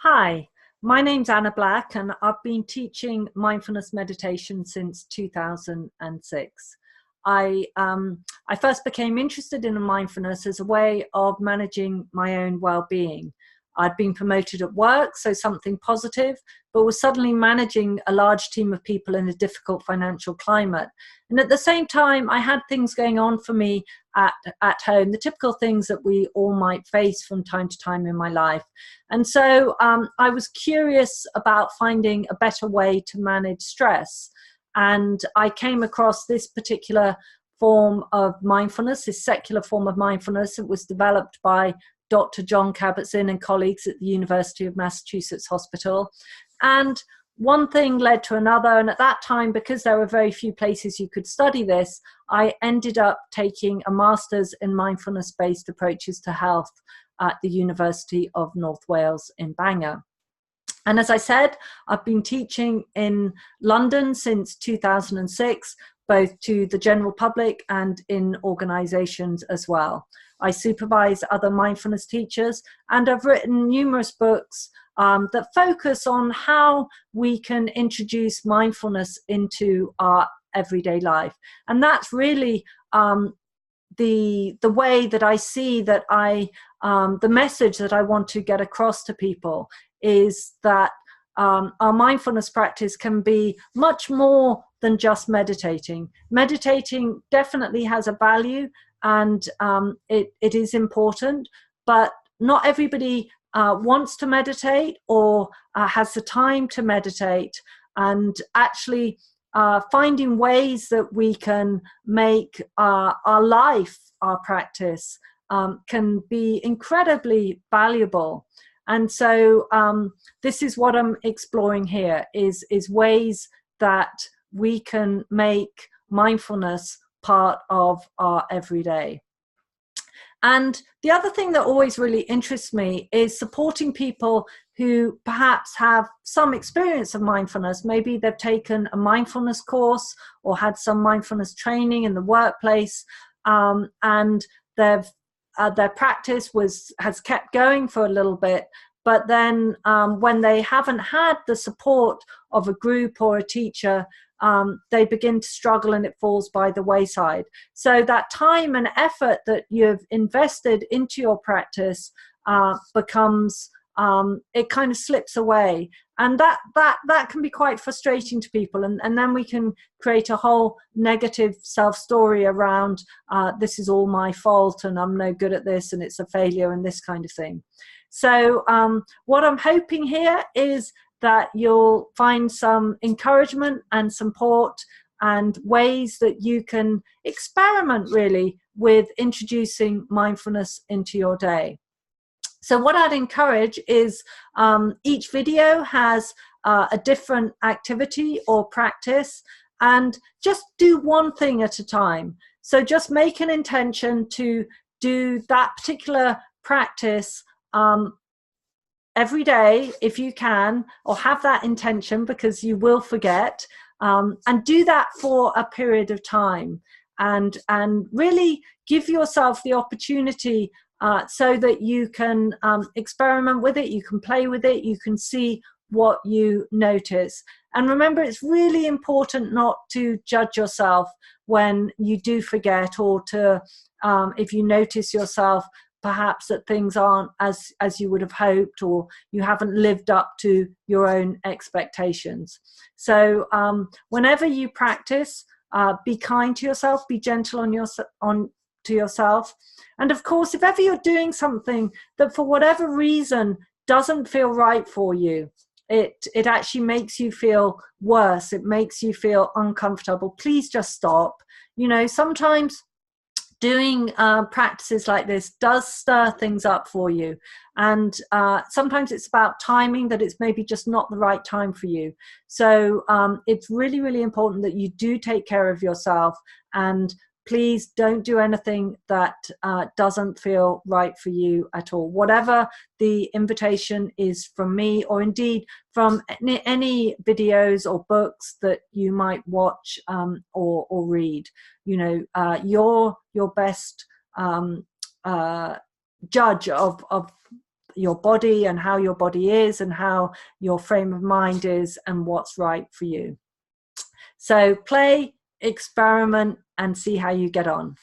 Hi, my name's Anna Black, and I've been teaching mindfulness meditation since 2006. I first became interested in mindfulness as a way of managing my own well-being. I'd been promoted at work, so something positive, but was suddenly managing a large team of people in a difficult financial climate. And at the same time, I had things going on for me at home, the typical things that we all might face from time to time in my life. And so I was curious about finding a better way to manage stress. And I came across this particular form of mindfulness, this secular form of mindfulness. It was developed by Dr. John Kabat-Zinn and colleagues at the University of Massachusetts Hospital. And one thing led to another. And at that time, because there were very few places you could study this, I ended up taking a master's in mindfulness-based approaches to health at the University of North Wales in Bangor. And as I said, I've been teaching in London since 2006, both to the general public and in organizations as well. I supervise other mindfulness teachers, and I've written numerous books that focus on how we can introduce mindfulness into our everyday life. And that's really the way that I see that the message that I want to get across to people is that our mindfulness practice can be much more than just meditating. Meditating definitely has a value, and it is important, but not everybody wants to meditate or has the time to meditate. And actually finding ways that we can make our life, our practice, can be incredibly valuable. And so this is what I'm exploring here, is ways that we can make mindfulness part of our everyday. And the other thing that always really interests me is supporting people who perhaps have some experience of mindfulness. Maybe they've taken a mindfulness course or had some mindfulness training in the workplace, and their practice has kept going for a little bit. But then when they haven't had the support of a group or a teacher, they begin to struggle and it falls by the wayside. So that time and effort that you've invested into your practice becomes, it kind of slips away. And that can be quite frustrating to people. And then we can create a whole negative self-story around this is all my fault and I'm no good at this and it's a failure and this kind of thing. So what I'm hoping here is that you'll find some encouragement and support and ways that you can experiment really with introducing mindfulness into your day. So what I'd encourage is each video has a different activity or practice, and just do one thing at a time. So just make an intention to do that particular practice every day if you can, or have that intention, because you will forget, and do that for a period of time, and really give yourself the opportunity so that you can experiment with it, you can play with it, you can see what you notice. And remember, it's really important not to judge yourself when you do forget, or to if you notice yourself perhaps that things aren't as you would have hoped, or you haven't lived up to your own expectations. So whenever you practice, be kind to yourself, be gentle to yourself. And of course, if ever you're doing something that for whatever reason doesn't feel right for you, it actually makes you feel worse, it makes you feel uncomfortable, please just stop. You know, sometimes doing practices like this does stir things up for you, and sometimes it's about timing, that it's maybe just not the right time for you. So it's really, really important that you do take care of yourself, and please don't do anything that doesn't feel right for you at all. Whatever the invitation is from me, or indeed from any videos or books that you might watch or read, you know, your best judge of your body and how your body is and how your frame of mind is and what's right for you. So play, experiment, and see how you get on.